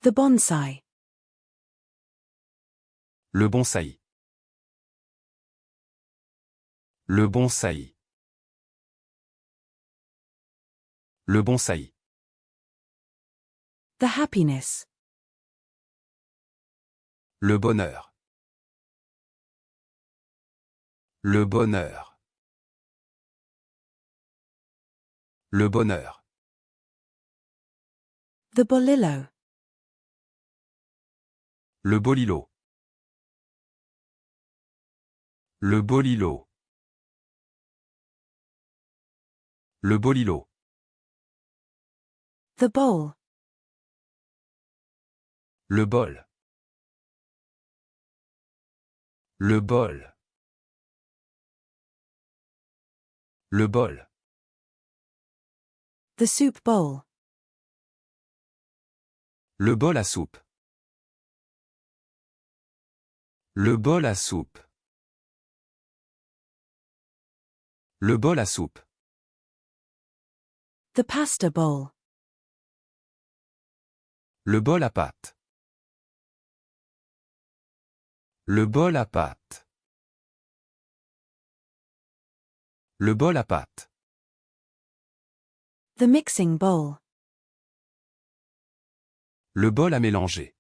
The bonsai. Le bonsaï. Le bonsaï. Le bonsaï. The happiness. Le bonheur. Le bonheur. Le bonheur. The bolillo. Le bolilo. Le bolilo. Le bolilo. The bowl. Le bol. Le bol. Le bol. The soup bowl. Le bol à soupe. Le bol à soupe. Le bol à soupe. The pasta bowl. Le bol à pâtes. Le bol à pâtes. Le bol à pâtes. The mixing bowl. Le bol à mélanger.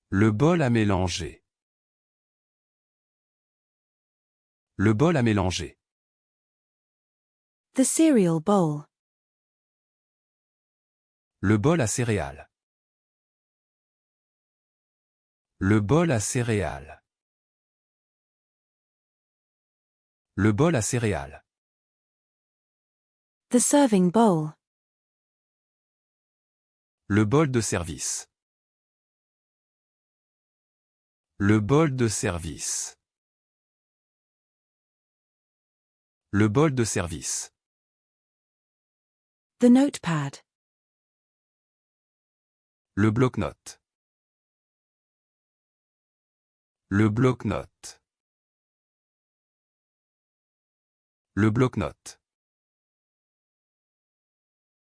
Le bol à mélanger. Le bol à mélanger. The cereal bowl. Le bol à céréales. Le bol à céréales. Le bol à céréales. The serving bowl. Le bol de service. Le bol de service. Le bol de service. The notepad. Le bloc-notes. Le bloc-notes. Le bloc-notes.